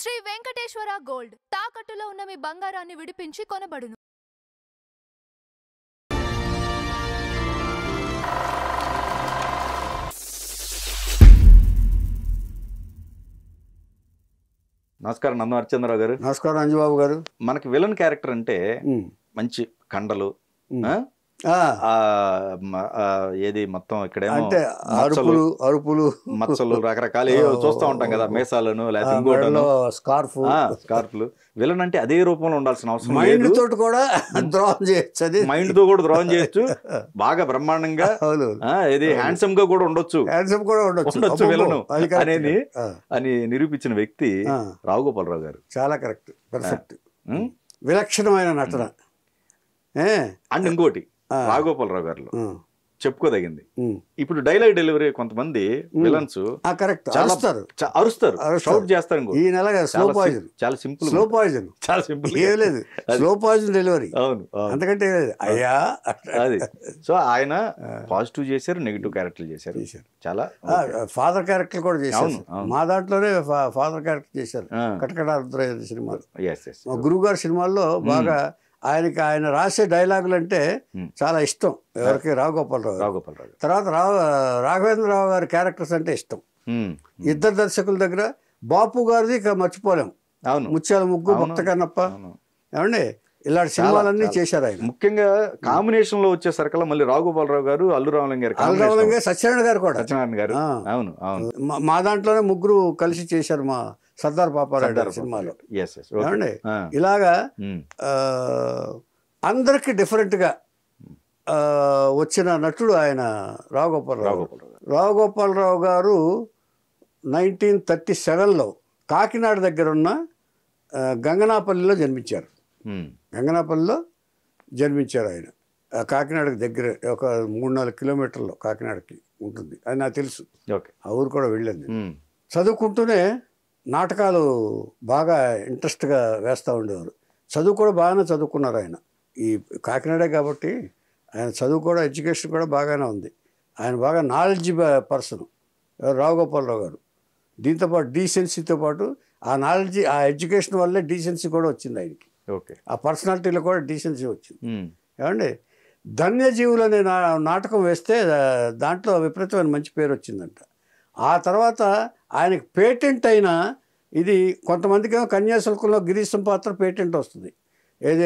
Shri Venkateswara gold తాకట్టులో ఉన్న మీ బంగారాన్ని విడిపించి కొనబడును. నమస్కారం నందం హరిచంద్రరావు గారు. నమస్కారం అంజుబాబు గారు. మనకి విలన్ క్యారెక్టర్ అంటే మంచి కండలు, ఏది మొత్తం ఇక్కడేమో అరుపులు మచ్చలు రకరకాలు చూస్తూ ఉంటాం కదా, మేసాలను లేకపోతే స్కార్ఫ్లు. విలన్ అంటే అదే రూపంలో ఉండాల్సిన అవసరం మైండ్ తోటి కూడా ద్రోహం చేయొచ్చు, మైండ్ తో కూడా ద్రోహం చేయొచ్చు, బాగా బ్రహ్మాండంగా ఏది హ్యాండ్సమ్ గా కూడా ఉండొచ్చు విలను అనేది అని నిరూపించిన వ్యక్తి రావు గోపాలరావు గారు. చాలా కరెక్ట్, పర్ఫెక్ట్, విలక్షణమైన నటన. అండ్ ఇంకోటి రాఘగోపాలరావు గారిలో చెప్పుకోదగింది, ఇప్పుడు డైలాగ్ డెలివరీ కొంతమంది విలన్స్ అరుస్తారు, షౌట్ చేస్తారు. ఈ నెలగా స్లో పాయిజన్, చాలా సింపుల్, చాలా సింపుల్, ఏం లేదు, స్లో పాయిజన్ డెలివరీ. అవును, అంతకంటే అయ్యా అది. సో ఆయన పాజిటివ్ చేశారు, నెగిటివ్ క్యారెక్టర్ చేశారు, చాలా ఫాదర్ క్యారెక్టర్ కూడా చేశారు. మా దాంట్లోనే ఫాదర్ క్యారెక్టర్ చేశారు కటకట సినిమాలో. గురువు గారి సినిమాల్లో బాగా ఆయన రాసే డైలాగులు అంటే చాలా ఇష్టం ఎవరికి, రాఘగోపాలరావు. తర్వాత రాఘవేంద్రరావు గారి క్యారెక్టర్స్ అంటే ఇష్టం. ఇద్దరు దర్శకుల దగ్గర బాపు గారిది మర్చిపోలేం, ముత్యాల ముగ్గు, భక్త కన్నప్ప, ఏమండి ఇలాంటి సినిమాలన్నీ చేశారు ఆయన. ముఖ్యంగా కాంబినేషన్ లో వచ్చేసరికల్లా మళ్ళీ రాఘగోపాలరావు గారు, అల్లు రామలింగ గారు, సత్యనారాయణ గారు కూడా. గారు అవును అవును, మా దాంట్లోనే ముగ్గురు కలిసి చేశారు మా సర్దార్ పాపారాయుడు సినిమాలో. ఏమండి ఇలాగా అందరికి డిఫరెంట్ గా వచ్చిన నటుడు ఆయన రాఘగోపాలరావు గారు 1937లో కాకినాడ దగ్గర ఉన్న గంగనాపల్లిలో జన్మించారు. గంగనాపల్లిలో జన్మించారు ఆయన. కాకినాడకి దగ్గర ఒక 3-4 కిలోమీటర్లో కాకినాడకి ఉంటుంది, అది నాకు తెలుసు. ఆ ఊరు కూడా వెళ్ళింది. చదువుకుంటూనే నాటకాలు బాగా ఇంట్రెస్ట్గా వేస్తూ ఉండేవారు. చదువు కూడా బాగానే చదువుకున్నారు ఆయన. ఈ కాకినాడే కాబట్టి ఆయన చదువు కూడా, ఎడ్యుకేషన్ కూడా బాగానే ఉంది. ఆయన బాగా నాలెడ్జ్ పర్సన్ రాఘగోపాలరావు గారు. దీంతోపాటు డీసెన్సీతో పాటు ఆ నాలెడ్జ్, ఆ ఎడ్యుకేషన్ వల్లే డీసెన్సీ కూడా వచ్చింది ఆయనకి. ఆ పర్సనాలిటీలో కూడా డీసెన్సీ వచ్చింది. ఏమండి ధన్యజీవులు అనే నాటకం వేస్తే దాంట్లో విపరీతమైన మంచి పేరు వచ్చిందంట. ఆ తర్వాత ఆయనకి పేటెంట్ అయిన ఇది, కొంతమందికి ఏమో కన్యాశుల్కంలో గిరీశం పాత్ర పేటెంట్ వస్తుంది. ఏది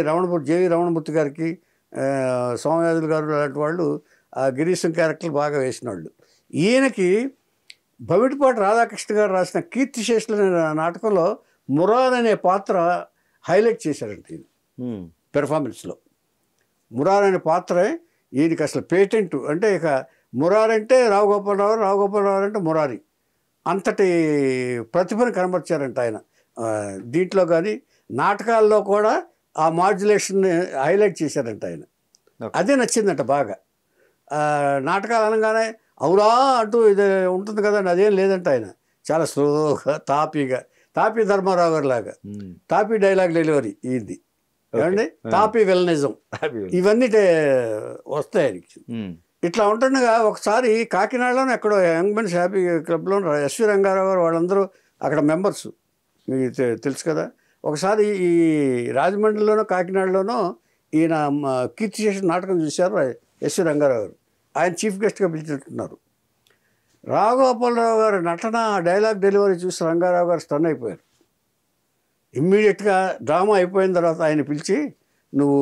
జేవి రమణమూర్తి గారికి, సోమయాజులు గారు లాంటి వాళ్ళు ఆ గిరీశం క్యారెక్టర్ బాగా వేసిన వాళ్ళు. ఈయనకి భవిటిపాటి రాధాకృష్ణ గారు రాసిన కీర్తిశేషులు అనే నాటకంలో మురార్ అనే పాత్ర హైలైట్ చేశారంట ఈయన పెర్ఫార్మెన్స్లో. మురార్ అనే పాత్రే ఈయనకి అసలు పేటెంట్. అంటే ఇక మురారి అంటే రాఘగోపాలరావు, రాఘగోపాలరావు అంటే మురారి, అంతటి ప్రతిభను కనబర్చారంట ఆయన. దీంట్లో కానీ నాటకాల్లో కూడా ఆ మాడ్యులేషన్ని హైలైట్ చేశారంట ఆయన. అదే నచ్చిందంట బాగా. నాటకాలు అనగానే అవురా అంటూ ఇది ఉంటుంది కదండి, అదేం లేదంట ఆయన. చాలా స్లోగా, తాపీ ధర్మారావు గారి లాగా తాపీ డైలాగ్ డెలివరీ ఇది, ఏమండి తాపీ విలనిజం, ఇవన్నీ వస్తాయి ఆయనకి. ఇట్లా ఉంటుండగా ఒకసారి కాకినాడలోనే ఎక్కడో యంగ్ మెన్స్ హ్యాపీ క్లబ్లో ఎస్వి రంగారావు గారు వాళ్ళందరూ అక్కడ మెంబర్స్, మీకు తెలుసు కదా. ఒకసారి ఈ రాజమండ్రిలోనో కాకినాడలోనో ఈయన కీర్తిశేషులు నాటకం చూశారు ఎస్వి రంగారావు గారు. ఆయన చీఫ్ గెస్ట్గా పిలిచినట్టున్నారు. రాఘగోపాలరావు గారు నటన, డైలాగ్ డెలివరీ చూసి రంగారావు గారు స్టన్ అయిపోయారు. ఇమ్మీడియట్గా డ్రామా అయిపోయిన తర్వాత ఆయన పిలిచి, నువ్వు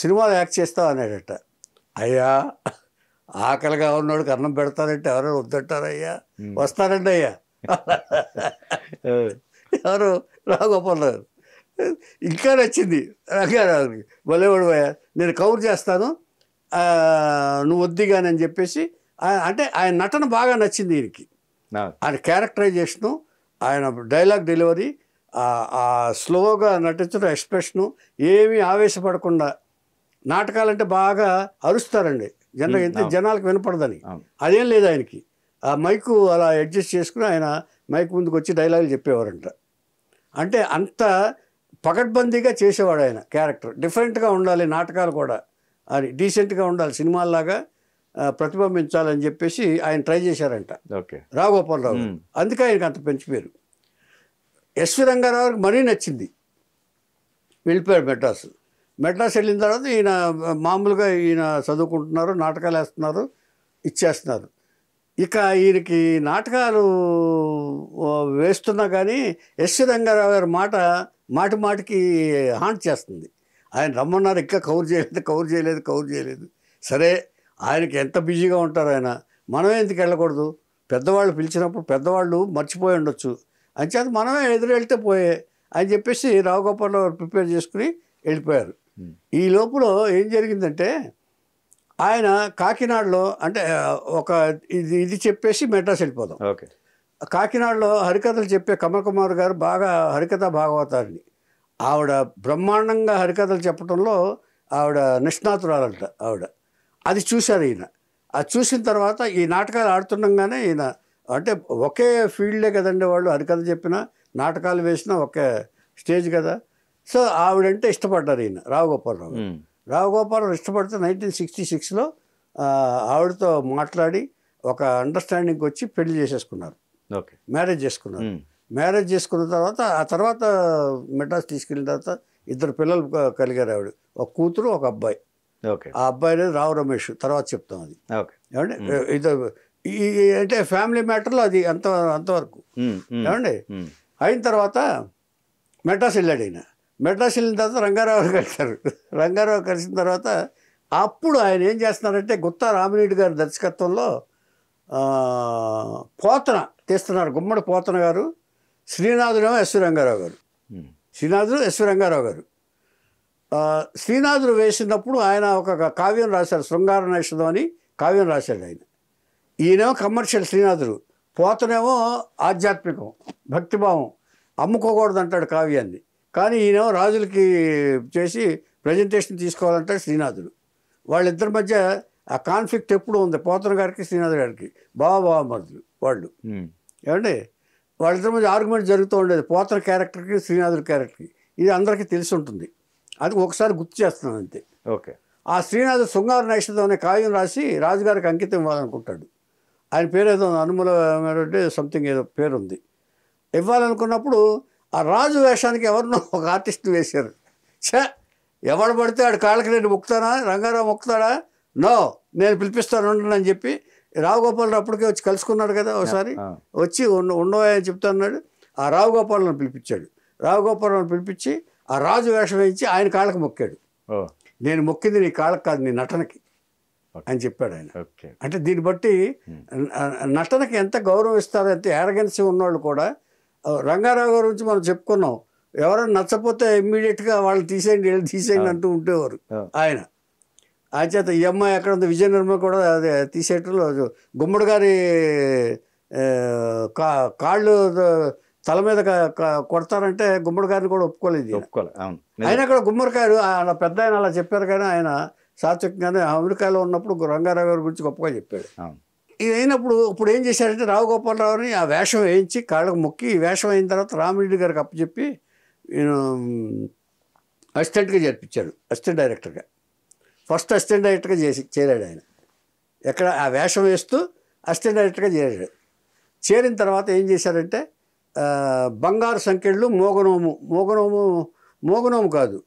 సినిమాలో యాక్ట్ చేస్తావు అన్నాడట. అయ్యా ఆకలిగా ఉన్నోడికి అన్నం పెడతారంటే ఎవరో వద్దంటారయ్యా, వస్తారండి అయ్యా. ఎవరు రాఘగోపాలరావు. ఇంకా నచ్చింది రంగారావుకి, భలేవాడు అయ్యా, నేను కవర్ చేస్తాను, నువ్వు వద్దిగాని అని చెప్పేసి. అంటే ఆయన నటన బాగా నచ్చింది ఈయనకి. ఆయన క్యారెక్టరైజేషను, ఆయన డైలాగ్ డెలివరీ, ఆ స్లోగా నటించడం, ఎక్స్ప్రెషను, ఏమీ ఆవేశపడకుండా. నాటకాలంటే బాగా అరుస్తారండి జనరల్గా, ఎంత జనాలకు వినపడదని. అదేం లేదు ఆయనకి. ఆ మైకు అలా అడ్జస్ట్ చేసుకుని ఆయన మైక్ ముందుకు వచ్చి డైలాగులు చెప్పేవారంట. అంటే అంత పకడ్బందీగా చేసేవాడు ఆయన క్యారెక్టర్. డిఫరెంట్గా ఉండాలి నాటకాలు కూడా, అది డీసెంట్గా ఉండాలి, సినిమాల్లాగా ప్రతిబింబించాలని చెప్పేసి ఆయన ట్రై చేశారంట రాఘగోపాలరావు. అందుకే ఆయనకి అంత పెంచిపోయారు. ఎస్వి రంగారావుకి మరీ నచ్చింది. వెళ్ళిపోయాడు మెడ్రాస్. మెడ్రాస్ వెళ్ళిన తర్వాత ఈయన మామూలుగా ఈయన చదువుకుంటున్నారు, నాటకాలు వేస్తున్నారు, ఇచ్చేస్తున్నారు. ఇక ఈయనకి నాటకాలు వేస్తున్నా కానీ ఎస్వి రంగారావు గారి మాటి మాటికి హాంట్ చేస్తుంది. ఆయన రమ్మన్నారు, ఇంకా కవర్ చేయలేదు. సరే, ఆయనకి ఎంత బిజీగా ఉంటారు ఆయన, మనమే ఎందుకు వెళ్ళకూడదు, పెద్దవాళ్ళు పిలిచినప్పుడు పెద్దవాళ్ళు మర్చిపోయి ఉండొచ్చు, అంచేత మనమే ఎదురు వెళ్తే పోయే అని చెప్పేసి రావు గోపాలరావు ప్రిపేర్ చేసుకుని వెళ్ళిపోయారు. ఈ లోపల ఏం జరిగిందంటే ఆయన కాకినాడలో అంటే ఒక ఇది చెప్పేసి మెడ్రాస్ వెళ్ళిపోదాం. కాకినాడలో హరికథలు చెప్పే కమల్ కుమార్ గారు బాగా హరికథ భాగవతారిని. ఆవిడ బ్రహ్మాండంగా హరికథలు చెప్పడంలో ఆవిడ నిష్ణాతురాలంట ఆవిడ. అది చూశారు ఈయన. అది చూసిన తర్వాత ఈ నాటకాలు ఆడుతుండగానే ఈయన అంటే ఒకే ఫీల్డే కదండి వాళ్ళు, హరికథ చెప్పినా నాటకాలు వేసినా ఒకే స్టేజ్ కదా. సో ఆవిడంటే ఇష్టపడ్డారు ఈయన రావు గోపాలరావు ఇష్టపడితే 1966లో ఆవిడతో మాట్లాడి ఒక అండర్స్టాండింగ్కి వచ్చి పెళ్లి చేసేసుకున్నారు, మ్యారేజ్ చేసుకున్నారు. మ్యారేజ్ చేసుకున్న తర్వాత ఆ తర్వాత మెడ్రాస్ తీసుకెళ్ళిన తర్వాత 2 పిల్లలు కలిగారు ఆవిడ, ఒక కూతురు ఒక అబ్బాయి. ఆ అబ్బాయి అనేది రావు రమేష్, తర్వాత చెప్తాం అది. ఏమండి ఇది అంటే ఫ్యామిలీ మ్యాటర్లో అది అంతవరకు. ఏమండి అయిన తర్వాత మెడ్రాస్ వెళ్ళాడు ఈయన. మెడ్రాస్ వెళ్ళిన తర్వాత రంగారావు కలిశారు. రంగారావు కలిసిన తర్వాత అప్పుడు ఆయన ఏం చేస్తున్నారంటే గుత్తా రామిరెడ్డి గారి దర్శకత్వంలో పోతన తీస్తున్నారు. గుమ్మడి పోతన గారు, శ్రీనాథుడేమో ఎస్వి రంగారావు గారు. శ్రీనాథుడు వేసినప్పుడు ఆయన ఒక కావ్యం రాశారు, శృంగార నైషధం అని కావ్యం రాశాడు ఆయన. ఈయనేమో కమర్షియల్ శ్రీనాథుడు, పోతనేమో ఆధ్యాత్మికం, భక్తిభావం, అమ్ముకోకూడదు అంటాడు కావ్యాన్ని. కానీ ఈయనేమో రాజులకి చేసి ప్రజెంటేషన్ తీసుకోవాలంటాడు శ్రీనాథుడు. వాళ్ళిద్దరి మధ్య ఆ కాన్ఫ్లిక్ట్ ఎప్పుడు ఉంది, పోతన గారికి శ్రీనాథుడు గారికి బావమరుదులు వాళ్ళు. ఏమంటే వాళ్ళిద్దరి మధ్య ఆర్గ్యుమెంట్ జరుగుతూ ఉండేది, పోతన క్యారెక్టర్కి శ్రీనాథుడి క్యారెక్టర్కి. ఇది అందరికీ తెలిసి ఉంటుంది, అది ఒకసారి గుర్తు చేస్తున్నాను అంతే. ఆ శ్రీనాథుడు శృంగార నైషధం అనే కావ్యం రాసి రాజుగారికి అంకితం ఇవ్వాలనుకుంటాడు. ఆయన పేరు ఏదో అనుమల సంథింగ్ ఏదో పేరుంది. ఇవ్వాలనుకున్నప్పుడు ఆ రాజు వేషానికి ఎవరినో ఒక ఆర్టిస్ట్ని వేశారు. ఎవడు పడితే ఆడు కాళ్ళకి నేను మొక్కుతానా, రంగారావు మొక్కుతాడా, నో నేను పిలిపిస్తాను అని చెప్పి రావు గోపాలరావు అప్పటికే వచ్చి కలుసుకున్నాడు కదా ఒకసారి, వచ్చి ఉండవని చెప్తాన్నాడు. ఆ రావు గోపాలరావు పిలిపించాడు. రావు గోపాలరావు పిలిపించి ఆ రాజు వేషం వేయించి ఆయన కాళ్ళకి మొక్కాడు. నేను మొక్కింది నీ కాళ్ళకి కాదు, నీ నటనకి అని చెప్పాడు ఆయన. అంటే దీన్ని బట్టి నటనకి ఎంత గౌరవం ఇస్తారో, ఎంత యారగెన్సీ ఉన్నవాళ్ళు కూడా. రంగారావు గారి గురించి మనం చెప్పుకున్నాం, ఎవరైనా నచ్చపోతే ఇమ్మీడియట్గా వాళ్ళు తీసేయండి అంటూ ఉండేవారు ఆయన. ఆ చేత ఈ అమ్మాయి ఎక్కడ ఉంది, విజయ నిర్మల్ కూడా అదే తీసేటలో గుమ్మడి గారి కాళ్ళు తల మీద కొడతారంటే గుమ్మడి గారిని కూడా ఒప్పుకోలేదు. అయినా కూడా గుమ్మడికాయలు అలా పెద్ద ఆయన అలా చెప్పారు, కానీ ఆయన సాత్వికంగానే అమెరికాలో ఉన్నప్పుడు రంగారావు గారి గురించి గొప్పగా చెప్పాడు. ఇది అయినప్పుడు ఇప్పుడు ఏం చేశారంటే రావు గోపాలరావుని ఆ వేషం వేయించి కాళ్ళకు మొక్కి, ఈ వేషం అయిన తర్వాత రామిరెడ్డి గారికి అప్పచెప్పి అసిస్టెంట్గా చేర్పించాడు, అసిస్టెంట్ డైరెక్టర్గా. ఫస్ట్ అసిస్టెంట్ డైరెక్టర్గా చేరాడు ఆయన. ఎక్కడ ఆ వేషం వేస్తూ అసిస్టెంట్ డైరెక్టర్గా చేరాడు. చేరిన తర్వాత ఏం చేశారంటే బంగారు సంకెళ్ళు, మోగనోము కాదు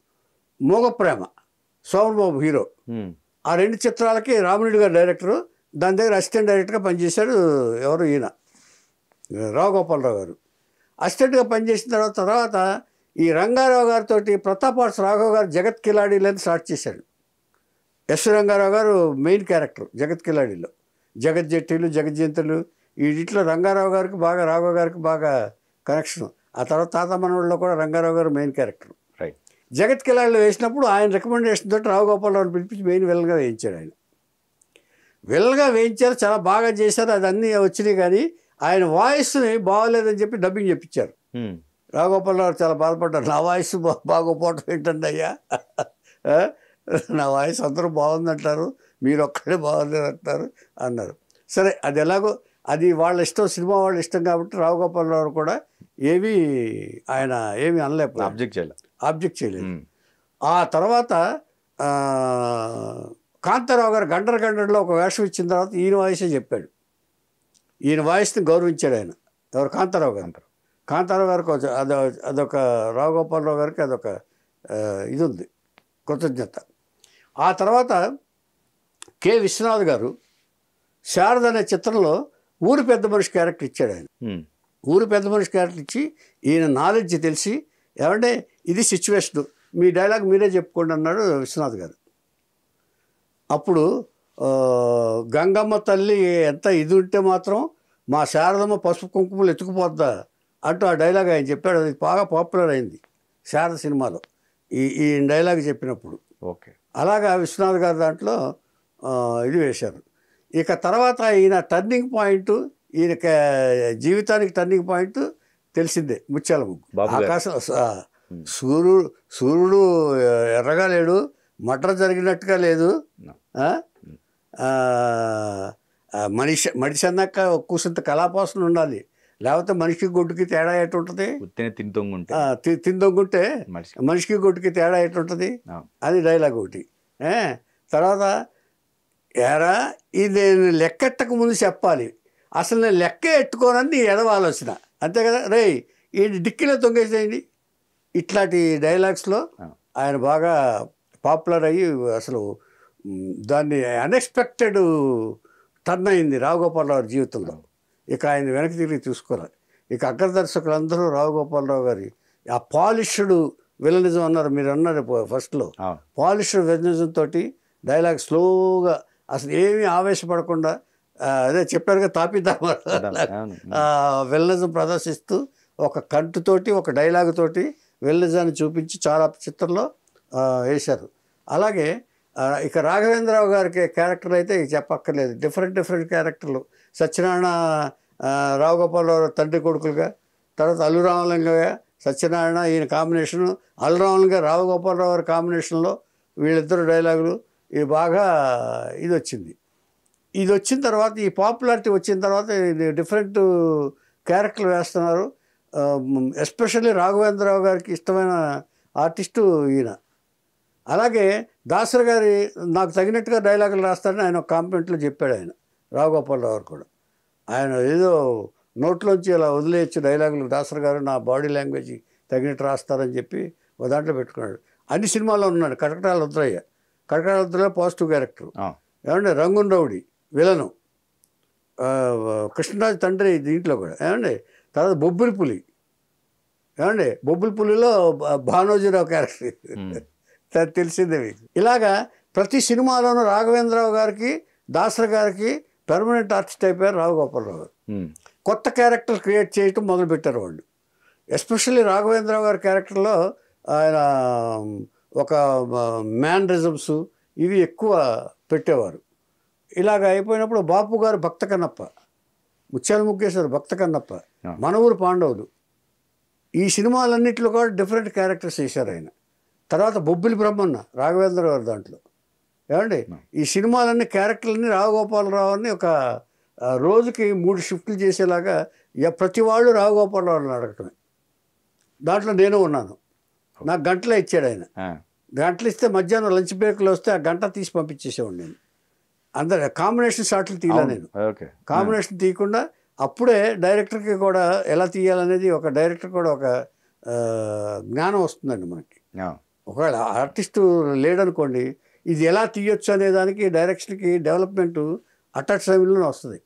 మోగప్రేమ, సోమబాబు హీరో, ఆ 2 చిత్రాలకి రామిరెడ్డి గారు డైరెక్టరు, దాని దగ్గర అసిస్టెంట్ డైరెక్టర్గా పనిచేశాడు. ఎవరు ఈయన రావు గోపాలరావు గారు. అసిస్టెంట్గా పనిచేసిన తర్వాత ఈ రంగారావు గారితో ప్రతాపార్స్ రాఘవ్ గారు జగత్ కిలాడీలని స్టార్ట్ చేశాడు. ఎస్వి రంగారావు గారు మెయిన్ క్యారెక్టర్ జగత్ కిలాడీలో, జగజ్జెట్టీలు, జగజ్జంతులు, వీటిలో రంగారావు గారికి బాగా, రాఘవ్ గారికి బాగా కనెక్షన్. ఆ తర్వాత తాత మనవడిలో కూడా రంగారావు గారు మెయిన్ క్యారెక్టర్. జగత్ కిలాడీలో వేసినప్పుడు ఆయన రికమెండేషన్ తోటి రావు గోపాలరావుని పిలిపించి మెయిన్ విలన్గా వేయించాడు. ఆయన విలన్గా వేయించారు, చాలా బాగా చేశారు, అది అన్నీ వచ్చినాయి. కానీ ఆయన వాయిస్ని బాగోలేదని చెప్పి డబ్బింగ్ చెప్పించారు. రావు గోపాలరావు చాలా బాధపడ్డారు, నా వాయిస్ బాగోపోవటం ఏంటండి అయ్యా, నా వాయిస్ అందరూ బాగుందంటారు, మీరు ఒక్కడే బాగుందంటారు అన్నారు. సరే, అది ఎలాగో అది వాళ్ళ ఇష్టం, సినిమా వాళ్ళ ఇష్టం కాబట్టి రావు గోపాలరావు కూడా ఆయన ఏమీ అనలేకపోయారు, ఆబ్జెక్ట్ చేయలేదు. ఆ తర్వాత కాంతారావు గారు గంటలో ఒక వేషం ఇచ్చిన తర్వాత ఈయన వాయిసే చెప్పాడు. ఈయన వాయిస్ని గౌరవించాడు ఆయన. ఎవరు? కాంతారావు గారు. కాంతారావు గారికి అదొక రావు గోపాలరావు గారికి అదొక ఇది ఉంది, కృతజ్ఞత. ఆ తర్వాత కె విశ్వనాథ్ గారు శారద అనే చిత్రంలో ఊరి పెద్ద మనిషి క్యారెక్టర్ ఇచ్చాడు ఆయన. ఊరి పెద్ద మనిషి క్యారెక్టర్ ఇచ్చి ఈయన నాలెడ్జ్ తెలిసి ఏమంటే ఇది సిచ్యువేషన్, మీ డైలాగ్ మీరే చెప్పుకోండి అన్నాడు విశ్వనాథ్ గారు. అప్పుడు గంగమ్మ తల్లి ఎంత ఇది ఉంటే మాత్రం మా శారదమ్మ పసుపు కుంకుమలు ఎత్తుకుపోద్దా అంటూ ఆ డైలాగ్ ఆయన చెప్పాడు. అది బాగా పాపులర్ అయింది శారద సినిమాలో ఈ డైలాగ్ చెప్పినప్పుడు. ఓకే, అలాగా విశ్వనాథ్ గారు దాంట్లో ఇది వేశారు. ఇక తర్వాత ఈయన టర్నింగ్ పాయింట్, ఈయన జీవితానికి టర్నింగ్ పాయింట్ తెలిసిందే, ముత్యాల ముగ్గు. ఆకాశం సూర్యుడు ఎర్రగా లేడు, మటర్ జరిగినట్టుగా లేదు, మనిషి అన్నాక కూర్చుంత కళాపోసన ఉండాలి, లేకపోతే మనిషికి గొడ్డుకి తేడా ఎట్టుంటుంది, తిందొంగుంటే మనిషికి గొడ్డుకి తేడా ఎట్టుంటుంది, అది డైలాగ్ ఒకటి. తర్వాత ఎరా ఇది నేను లెక్కెట్టక ముందు చెప్పాలి, అసలు నేను లెక్క ఎట్టుకోనని ఎడవ ఆలోచన, అంతే కదా, రే ఈ డిక్కీలో తొంగేసేయండి. ఇట్లాంటి డైలాగ్స్లో ఆయన బాగా పాపులర్ అయ్యి అసలు దాన్ని అన్ఎక్స్పెక్టెడ్ టర్న్ అయింది రావు గోపాలరావు జీవితంలో. ఇక ఆయన వెనక్కి తిరిగి చూసుకోవాలి. ఇక అగ్ర దర్శకులందరూ రావు గోపాలరావు గారి ఆ పాలిష్డ్ విలనిజం అన్నారు, మీరు అన్నారు ఫస్ట్లో, పాలిష్డ్ విలనిజం తోటి డైలాగ్ స్లోగా అసలు ఏమీ ఆవేశపడకుండా, అదే చెప్పారుగా తాపిద్దాం విలనిజం ప్రదర్శిస్తూ ఒక కంటుతోటి ఒక డైలాగ్ తోటి విలనిజాన్ని చూపించి చాలా చిత్రంలో వేశారు. అలాగే ఇక రాఘవేంద్రరావు గారికి క్యారెక్టర్ అయితే చెప్పక్కర్లేదు, డిఫరెంట్ క్యారెక్టర్లు. సత్యనారాయణ రావు గోపాలరావు తండ్రి కొడుకులుగా, తర్వాత అల్లురామలింగయ్య సత్యనారాయణ ఈయన కాంబినేషను, అల్లురామలింగ రావు గోపాలరావు గారి కాంబినేషన్లో వీళ్ళిద్దరు డైలాగులు ఇవి బాగా ఇది వచ్చింది. ఇది వచ్చిన తర్వాత ఈ పాపులారిటీ వచ్చిన తర్వాత డిఫరెంట్ క్యారెక్టర్లు వేస్తున్నారు. ఎస్పెషల్లీ రాఘవేంద్రరావు గారికి ఇష్టమైన ఆర్టిస్టు ఈయన. అలాగే దాసరి గారి నాకు తగినట్టుగా డైలాగులు రాస్తారని ఆయన ఒక కాంప్లిమెంట్లో చెప్పాడు ఆయన, రావు గోపాలరావు గారు కూడా. ఆయన ఏదో నోట్లోంచి అలా వదిలేయచ్చు డైలాగులు, దాసరి గారు నా బాడీ లాంగ్వేజ్ తగినట్టు రాస్తారని చెప్పి ఒక దాంట్లో పెట్టుకున్నాడు. అన్ని సినిమాల్లో ఉన్నాడు. కటకటాల రుద్రయ్య, కటకటాల రుద్రయ్య పాజిటివ్ క్యారెక్టర్. ఏమంటే రంగున్ రౌడీ విలను, కృష్ణరాజు తండ్రి దీంట్లో కూడా. ఏమండి తర్వాత బొబ్బిలి పులి, ఏమండి బొబ్బిలి పులిలో భానోజీరావు క్యారెక్టర్ తెలిసిందే మీకు. ఇలాగా ప్రతి సినిమాలోనూ రాఘవేంద్రరావు గారికి దాసరి గారికి పెర్మనెంట్ ఆర్టిస్ట్ అయిపోయారు రావు గోపాలరావు గారు. కొత్త క్యారెక్టర్ క్రియేట్ చేయటం మొదలుపెట్టారు వాళ్ళు. ఎస్పెషల్లీ రాఘవేంద్రరావు గారి క్యారెక్టర్లో ఆయన ఒక మ్యానరిజమ్స్ ఇవి ఎక్కువ పెట్టేవారు. ఇలాగ అయిపోయినప్పుడు బాపు గారు భక్త కన్నప్ప, ముత్యాల ముగ్గేశ్వరు భక్త కన్నప్ప, మన ఊరు పాండవులు, ఈ సినిమాలన్నింటిలో కూడా డిఫరెంట్ క్యారెక్టర్స్ వేశారు ఆయన. తర్వాత బొబ్బిలి బ్రహ్మన్న రాఘవేంద్ర గారు దాంట్లో. ఏమండి ఈ సినిమాలన్నీ క్యారెక్టర్లన్నీ రావు గోపాలరావుని ఒక రోజుకి 3 షిఫ్ట్లు చేసేలాగా ప్రతి వాళ్ళు రావు గోపాలరావుని అడగటమే. దాంట్లో నేను ఉన్నాను. నాకు గంటలే ఇచ్చాడు ఆయన. గంటలు ఇస్తే మధ్యాహ్నం లంచ్ బ్రేక్లో వస్తే ఆ గంట తీసి పంపించేసేవాడు నేను. అందరు కాంబినేషన్ షాట్లు తీయలే నేను. కాంబినేషన్ తీయకుండా అప్పుడే డైరెక్టర్కి కూడా ఎలా తీయాలనేది ఒక డైరెక్టర్ కూడా ఒక జ్ఞానం వస్తుందండి మనకి. ఒకవేళ ఆర్టిస్టు లేడనుకోండి, ఇది ఎలా తీయొచ్చు అనే దానికి డైరెక్షన్కి డెవలప్మెంట్ అటాచ్ టైంలోనే వస్తుంది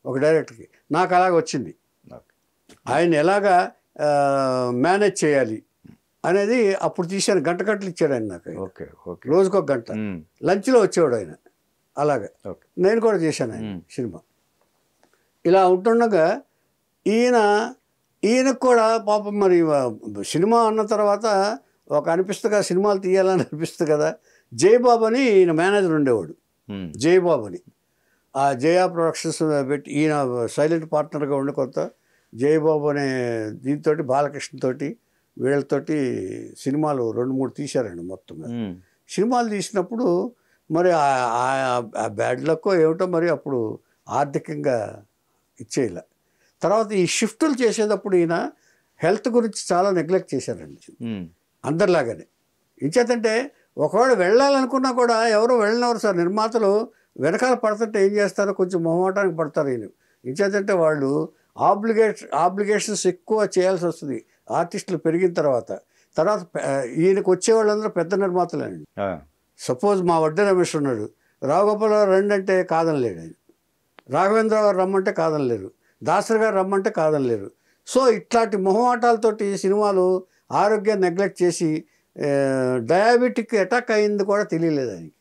ఒక డైరెక్టర్కి. నాకు అలాగ వచ్చింది. ఆయన ఎలాగా మేనేజ్ చేయాలి అనేది అప్పుడు తీశాను. గంటలు ఇచ్చాడు ఆయన నాకు. రోజుకొక గంట లంచ్లో వచ్చేవాడు ఆయన. అలాగే నేను కూడా చేశాను ఆయన సినిమా. ఇలా ఉంటుండగా ఈయనకు కూడా పాపం మరి సినిమా అన్న తర్వాత ఒక అనిపిస్తుంది కదా, సినిమాలు తీయాలని అనిపిస్తుంది కదా. జయబాబు అని ఈయన మేనేజర్ ఉండేవాడు, జయబాబు అని. ఆ జయా ప్రొడక్షన్స్ పెట్టి ఈయన సైలెంట్ పార్ట్నర్గా ఉండి కొత్త జయబాబు అనే దీంతో బాలకృష్ణతోటి వీళ్ళతోటి సినిమాలు 2-3 తీశారండి మొత్తం. సినిమాలు తీసినప్పుడు మరి ఆ బ్యాడ్ లక్కో ఏమిటో మరి అప్పుడు ఆర్థికంగా ఇచ్చేయాల. తర్వాత ఈ షిఫ్టులు చేసేటప్పుడు ఈయన హెల్త్ గురించి చాలా నెగ్లెక్ట్ చేశారండి అందరిలాగానే. ఇంచేతంటే ఒకవేళ వెళ్ళాలనుకున్నా కూడా ఎవరు వెళ్ళినవారు సార్. నిర్మాతలు వెనకాల పడుతుంటే ఏం చేస్తారో కొంచెం మొహమాటానికి పడతారు ఈయన. ఇంచేతంటే వాళ్ళు ఆబ్లిగేషన్స్ ఎక్కువ చేయాల్సి వస్తుంది ఆర్టిస్టులు పెరిగిన తర్వాత. ఈయనకు వచ్చేవాళ్ళందరూ పెద్ద నిర్మాతలేండి. సపోజ్ మా వడ్డే రమేష్ ఉన్నాడు, రావుగోపాలరావు రండి అంటే కాదనలేడు ఆయన, రాఘవేంద్ర గారు రమ్మంటే కాదనలేరు, దాసరి గారు రమ్మంటే కాదనలేరు. సో ఇట్లాంటి మొహమాటాలతోటి సినిమాలు ఆరోగ్యాన్ని నెగ్లెక్ట్ చేసి డయాబెటిక్ అటాక్ అయింది కూడా తెలియలేదు ఆయనకి.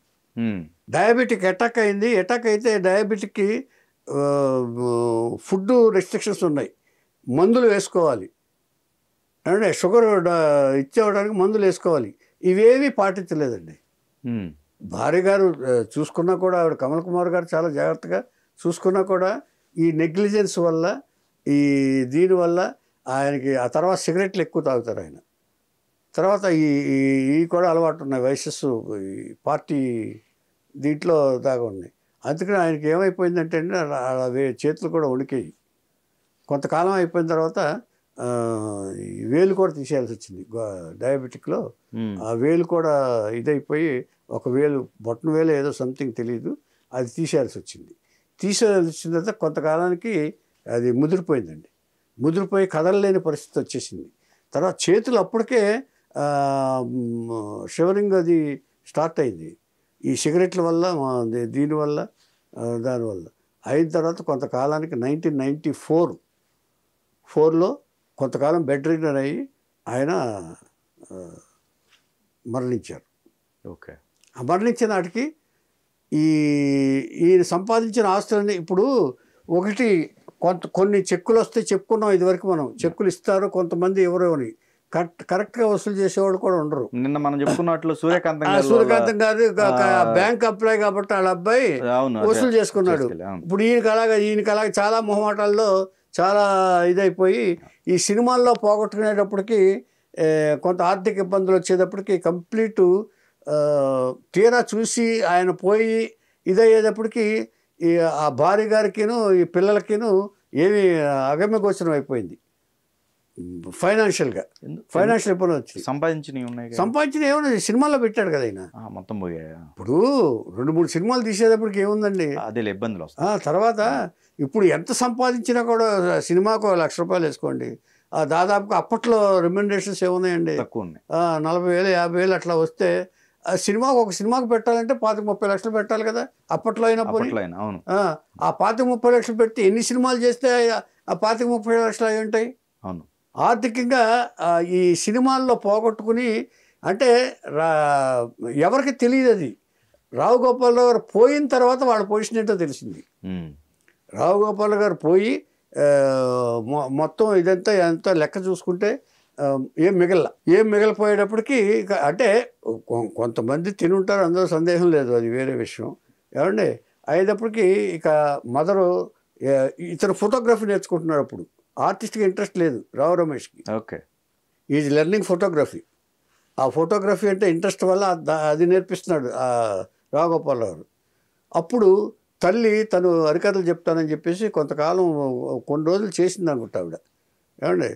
డయాబెటిక్ అటాక్ అయింది. అటాక్ అయితే డయాబెటిక్కి ఫుడ్ రెస్ట్రిక్షన్స్ ఉన్నాయి, మందులు వేసుకోవాలి, అంటే షుగర్ ఇచ్చేవడానికి మందులు వేసుకోవాలి. ఇవేవి పాటించలేదండి. భార్య గారు చూసుకున్నా కూడా, ఆవిడ కమల్ కుమార్ గారు చాలా జాగ్రత్తగా చూసుకున్నా కూడా ఈ నెగ్లిజెన్స్ వల్ల, దీనివల్ల ఆయనకి ఆ తర్వాత సిగరెట్లు ఎక్కువ తాగుతారు ఆయన. తర్వాత ఈ కూడా అలవాటు ఉన్నాయి, వయస్సు పార్టీ దీంట్లో దాకా ఉన్నాయి. అందుకని ఆయనకి ఏమైపోయిందంటే చేతులు కూడా వణికాయి. కొంతకాలం అయిపోయిన తర్వాత వేలు కూడా తీసేయాల్సి వచ్చింది డయాబెటిక్లో. ఆ వేలు కూడా ఇదైపోయి ఒక వేలు, బొట్టన వేలు ఏదో సంథింగ్ తెలియదు, అది తీసేయాల్సి వచ్చింది. తీసేయాల్సి వచ్చిన తర్వాత కొంతకాలానికి అది ముదిరిపోయిందండి. ముదిరిపోయి కదలలేని పరిస్థితి వచ్చేసింది. తర్వాత చేతులు అప్పటికే షివరింగ్ అది స్టార్ట్ అయింది, ఈ సిగరెట్ల వల్ల, దీనివల్ల, దానివల్ల. అయిన తర్వాత కొంతకాలానికి 1994లో కొంతకాలం బెడ్ రిడన్ అయ్యి ఆయన మరణించారు. ఓకే. ఆ మరణించిన నాటికి ఈయన సంపాదించిన ఆస్తులన్నీ ఇప్పుడు ఒకటి కొన్ని చెక్కులు వస్తే చెప్పుకున్నాం ఇదివరకు, మనం చెక్కులు ఇస్తారు కొంతమంది, ఎవరో అని కరెక్ట్గా వసూలు చేసేవాళ్ళు కూడా ఉండరు. నిన్న మనం చెప్పుకున్నట్లు సూర్యకాంతం గారు బ్యాంక్ అప్లై కాబట్టి వాళ్ళ అబ్బాయి వసూలు చేసుకున్నాడు. ఇప్పుడు ఈయనకి అలాగే చాలా మొహమాటాల్లో చాలా ఇదైపోయి ఈ సినిమాల్లో పోగొట్టుకునేటప్పటికి కొంత ఆర్థిక ఇబ్బందులు వచ్చేటప్పటికి కంప్లీట్ తీరా చూసి ఆయన పోయి ఇదయ్యేటప్పటికి ఆ భార్య గారికిను ఈ పిల్లలకిను ఏమి అగమ్యగోచరం అయిపోయింది. ఫైనాన్షియల్ ఇబ్బంది వచ్చింది. సంపాదించిన ఏమన్నా సినిమాల్లో పెట్టాడు కదా ఆయన, మొత్తం పోయాయి. ఇప్పుడు 2-3 సినిమాలు తీసేటప్పటికి ఏముందండి, అదే ఇబ్బందులు. తర్వాత ఇప్పుడు ఎంత సంపాదించినా కూడా సినిమాకు ₹1,00,000 వేసుకోండి, దాదాపుగా అప్పట్లో రెమ్యునరేషన్స్ ఏమున్నాయండి, 40,000 50,000 అట్లా వస్తే ఒక సినిమాకు పెట్టాలంటే 25-30 లక్షలు పెట్టాలి కదా అప్పట్లో అయినా. ఆ 25-30 లక్షలు పెట్టి ఎన్ని సినిమాలు చేస్తే ఆ 25-30 లక్షలు అయి ఉంటాయి. అవును. ఆర్థికంగా ఈ సినిమాల్లో పోగొట్టుకుని, అంటే ఎవరికి తెలియదు అది. రావు గోపాలరావు గారు పోయిన తర్వాత వాళ్ళ పొజిషన్ ఏంటో తెలిసింది. రావు గోపాలరావు గారు పోయి మొత్తం ఇదంతా ఎంత లెక్క చూసుకుంటే ఏం మిగలపోయేటప్పటికి, అంటే కొంతమంది తినుంటారు, అందులో సందేహం లేదు, అది వేరే విషయం. ఏమండి అయ్యేటప్పటికి ఇక మదరు ఇతను ఫోటోగ్రఫీ నేర్చుకుంటున్నాడు. అప్పుడు ఆర్టిస్ట్కి ఇంట్రెస్ట్ లేదు రావు రమేష్కి. ఓకే. Is learning photography. ఆ ఫోటోగ్రఫీ అంటే ఇంట్రెస్ట్ వల్ల అది నేర్పిస్తున్నాడు రావు గోపాలరావు. అప్పుడు తల్లి తను హరికథలు చెప్తానని చెప్పేసి కొంతకాలం కొన్ని రోజులు చేసింది అనుకుంటా ఆవిడ. ఏమండి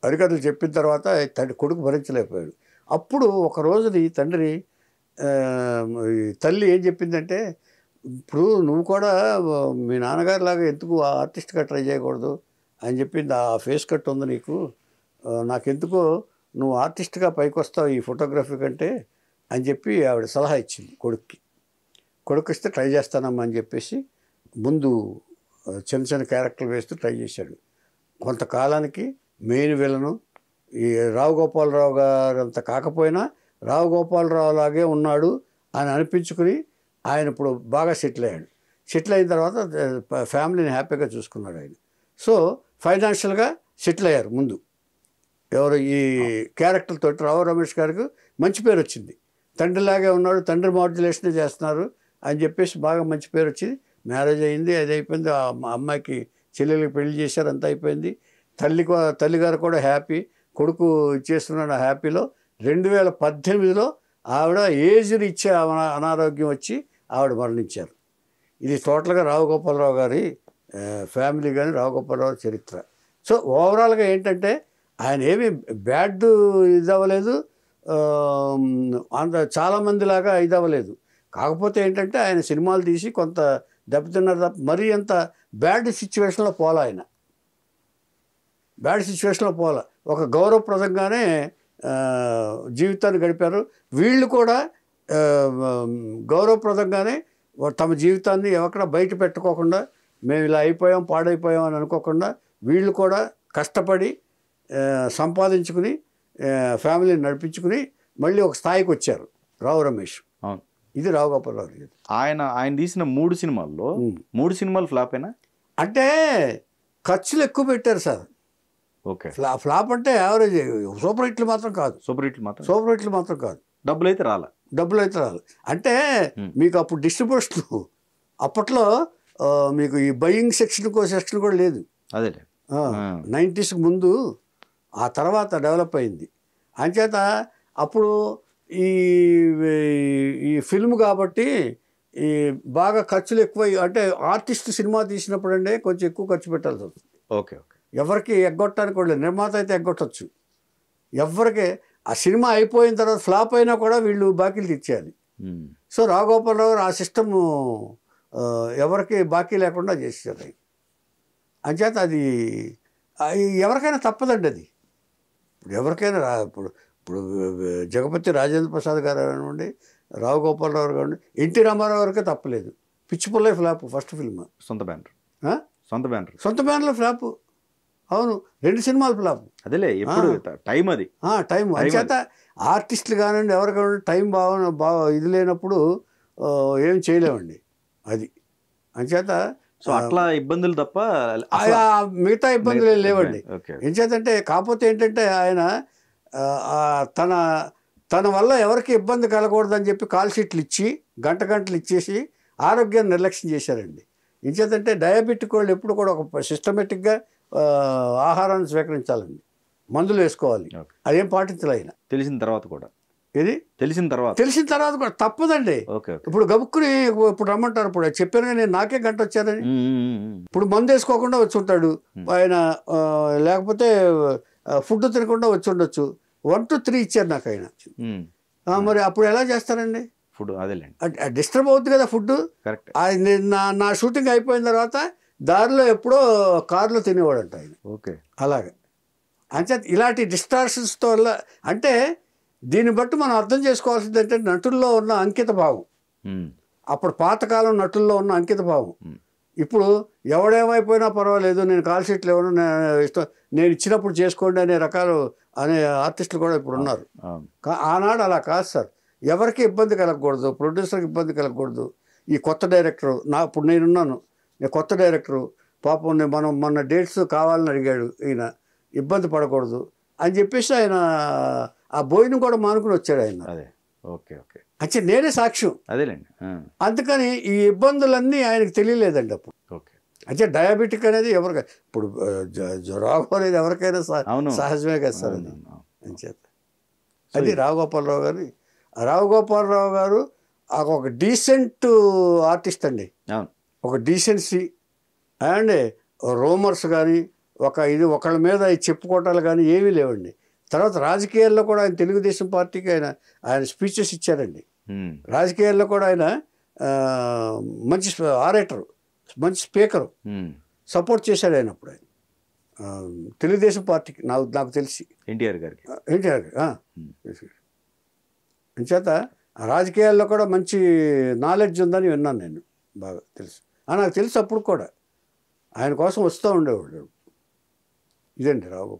హరికథలు చెప్పిన తర్వాత కొడుకు భరించలేకపోయాడు. అప్పుడు ఒక రోజుని తల్లి ఏం చెప్పిందంటే, ఇప్పుడు నువ్వు కూడా మీ నాన్నగారిలాగా ఎందుకు ఆర్టిస్ట్గా ట్రై చేయకూడదు అని చెప్పింది. ఆ ఫేస్ కట్ ఉంది నీకు, నాకెందుకో నువ్వు ఆర్టిస్ట్గా పైకి వస్తావు ఈ ఫోటోగ్రఫీ కంటే అని చెప్పి ఆవిడ సలహా ఇచ్చింది కొడుకు ఇస్తే ట్రై చేస్తానమ్మా అని చెప్పేసి ముందు చిన్న క్యారెక్టర్లు వేస్తూ ట్రై చేశాడు. కొంతకాలానికి మెయిన్ విలను ఈ రావు గోపాలరావు గారు అంత కాకపోయినా రావు గోపాలరావు లాగే ఉన్నాడు అని అనిపించుకుని ఆయన ఇప్పుడు బాగా సెటిల్ అయ్యాడు. సెటిల్ అయిన తర్వాత ఫ్యామిలీని హ్యాపీగా చూసుకున్నాడు ఆయన. సో ఫైనాన్షియల్గా సెటిల్ అయ్యారు ముందు. ఎవరు ఈ క్యారెక్టర్ తోటి రావు రమేష్ గారికి మంచి పేరు వచ్చింది. తండ్రిలాగే ఉన్నాడు, తండ్రి మాడ్యులేషనే చేస్తున్నారు అని చెప్పేసి బాగా మంచి పేరు వచ్చింది. మ్యారేజ్ అయింది, అది అయిపోయింది. ఆ అమ్మాయికి చెల్లెలకి పెళ్లి చేశారు, అంతా అయిపోయింది. తల్లిగారు కూడా హ్యాపీ, కొడుకు ఇచ్చేస్తున్నాడు హ్యాపీలో. 2018లో ఆవిడ ఏజ్ని ఇచ్చే అనారోగ్యం వచ్చి ఆవిడ మరణించారు. ఇది టోటల్గా రావు గోపాలరావు గారి ఫ్యామిలీ కానీ రావు గోపాలరావు చరిత్ర. సో ఓవరాల్గా ఏంటంటే ఆయన ఏమీ బ్యాడ్ ఇదవ్వలేదు, అంత చాలామందిలాగా ఇదవ్వలేదు. కాకపోతే ఏంటంటే ఆయన సినిమాలు తీసి కొంత దెబ్బతిన్నారు తప్ప మరీ అంత బ్యాడ్ సిచ్యువేషన్లో పోలా ఆయన. బ్యాడ్ సిచ్యువేషన్లో పోవాలి, ఒక గౌరవప్రదంగానే జీవితాన్ని గడిపారు. వీళ్ళు కూడా గౌరవప్రదంగానే తమ జీవితాన్ని ఎక్కడ బయట పెట్టుకోకుండా మేము ఇలా అయిపోయాం పాడైపోయాం అని అనుకోకుండా వీళ్ళు కూడా కష్టపడి సంపాదించుకుని ఫ్యామిలీని నడిపించుకుని మళ్ళీ ఒక స్థాయికి వచ్చారు రావు రమేష్. ఇది రావు గోపాలరావు. ఆయన తీసిన 3 సినిమాల్లో 3 సినిమాలు ఫ్లాప్ అయినా అంటే ఖర్చులు ఎక్కువ పెట్టారు సార్. ఓకే, ఫ్లాప్ అంటే యావరేజ్, సూపర్ హిట్లు మాత్రం కాదు. సూపర్ హిట్లు మాత్రం కాదు. డబ్బులు అయితే రాలి. అంటే మీకు అప్పుడు డిస్ట్రిబ్యూషన్ అప్పట్లో మీకు ఈ బయింగ్ సెక్షన్ కూడా లేదు. అదే 90s ముందు, ఆ తర్వాత డెవలప్ అయింది. అంచేత అప్పుడు ఈ ఫిల్మ్ కాబట్టి ఈ బాగా ఖర్చులు ఎక్కువ. అంటే ఆర్టిస్ట్ సినిమా తీసినప్పుడు అండి కొంచెం ఎక్కువ ఖర్చు పెట్టాల్సి వస్తుంది. ఓకే, ఎవరికి ఎగ్గొట్టడానికి కూడా లేదు. నిర్మాత అయితే ఎగ్గొట్టచ్చు. ఎవరికి ఆ సినిమా అయిపోయిన తర్వాత ఫ్లాప్ అయినా కూడా వీళ్ళు బాకీలు తెచ్చేయాలి. సో రావు గోపాలరావు ఆ సిస్టమ్ ఎవరికి బాకీ లేకుండా చేసేది. అంచేత అది ఎవరికైనా తప్పదండి. అది ఇప్పుడు ఎవరికైనా ఇప్పుడు జగపతి రాజేంద్ర ప్రసాద్ గారు అనివ్వండి, రావు గోపాలరావు కానివ్వండి, ఎన్టీ రామారావు గారికే తప్పలేదు. పిచ్చి పుల్లే ఫ్లాప్ ఫస్ట్ ఫిల్మ్. సొంత బ్యానర్ ఫ్లాప్. అవును, 2 సినిమాలు ఫ్లాప్. అదేలే ఎప్పుడు టైం అది టైం. అంచేత ఆర్టిస్టులు కానివ్వండి ఎవరు కానివ్వండి టైం బాగా ఇది లేనప్పుడు ఏం చేయలేమండి. అది అంచేత సో అట్లా ఇబ్బందులు తప్ప మిగతా ఇబ్బందులు ఏం లేవండి. ఎంచేతంటే కాకపోతే ఏంటంటే ఆయన తన వల్ల ఎవరికి ఇబ్బంది కలగకూడదని చెప్పి కాల్ షీట్లు ఇచ్చి గంటలు ఇచ్చేసి ఆరోగ్యాన్ని నిర్లక్ష్యం చేశారండి. ఎంచేతంటే డయాబెటిక్ వాళ్ళు ఎప్పుడు కూడా ఒక సిస్టమేటిక్గా ఆహారాన్ని స్వీకరించాలండి, మందులు వేసుకోవాలి. అదేం పాటించాలి ఆయన. తెలిసిన తర్వాత కూడా తప్పదండి. ఇప్పుడు గబుక్కుని ఇప్పుడు రమ్మంటారు. ఇప్పుడు చెప్పాను నేను, నాకే గంట వచ్చారని. ఇప్పుడు మందు వేసుకోకుండా వచ్చి ఉంటాడు ఆయన, లేకపోతే ఫుడ్ తినకుండా వచ్చి ఉండొచ్చు. 1 to 3 ఇచ్చారు నాకు ఆయన. మరి అప్పుడు ఎలా చేస్తారండి? ఫుడ్ డిస్టర్బ్ అవుతుంది కదా ఫుడ్. నా షూటింగ్ అయిపోయిన తర్వాత దారిలో ఎప్పుడో కారులో తినేవాడంట ఆయన. అలాగే అంచేత ఇలాంటి డిస్టార్షన్స్తో వల్ల అంటే దీన్ని బట్టి మనం అర్థం చేసుకోవాల్సింది ఏంటంటే నటుల్లో ఉన్న అంకిత భావం. అప్పుడు పాతకాలం నటుల్లో ఉన్న అంకిత భావం ఇప్పుడు ఎవడేమైపోయినా పర్వాలేదు, నేను కాల్ షీట్లు ఎవరు ఇష్టం నేను ఇచ్చినప్పుడు చేసుకోండి అనే రకాలు అనే ఆర్టిస్టులు కూడా ఇప్పుడు ఉన్నారు. ఆనాడు అలా కాదు సార్. ఎవరికి ఇబ్బంది కలగకూడదు, ప్రొడ్యూసర్కి ఇబ్బంది కలగకూడదు. ఈ కొత్త డైరెక్టరు ఇప్పుడు నేనున్నాను, నేను కొత్త డైరెక్టరు, పాపం మనం మొన్న డేట్స్ కావాలని అడిగాడు ఈయన, ఇబ్బంది పడకూడదు అని చెప్పేసి ఆయన ఆ బోయిని కూడా మానుకుని వచ్చాడు ఆయన. అంటే నేనే సాక్ష్యం. అందుకని ఈ ఇబ్బందులన్నీ ఆయనకు తెలియలేదండి అప్పుడు. అంటే డయాబెటిక్ అనేది ఎవరికి, ఇప్పుడు రోగం అనేది ఎవరికైనా సహజమే కదా సార్. అది అంచేత అది రావు గోపాలరావు గారు ఒక డీసెంట్ ఆర్టిస్ట్ అండి. ఒక డీసెన్సీ అండ్ రూమర్స్ కానీ ఒకళ్ళ మీద చెప్పుకోవటాలు కానీ ఏమీ లేవండి. తర్వాత రాజకీయాల్లో కూడా ఆయన తెలుగుదేశం పార్టీకి ఆయన స్పీచెస్ ఇచ్చారండి. రాజకీయాల్లో కూడా ఆయన మంచి ఆరేటరు, మంచి స్పీకరు, సపోర్ట్ చేశాడు ఆయన. అప్పుడు ఆయన తెలుగుదేశం పార్టీకి నాకు తెలిసి ఎన్టీఆర్ గారికి అంచేత రాజకీయాల్లో కూడా మంచి నాలెడ్జ్ ఉందని విన్నాను నేను, బాగా తెలుసు. నాకు తెలుసు అప్పుడు కూడా ఆయన కోసం వస్తూ ఉండేవాడు. ఇదండి రావు.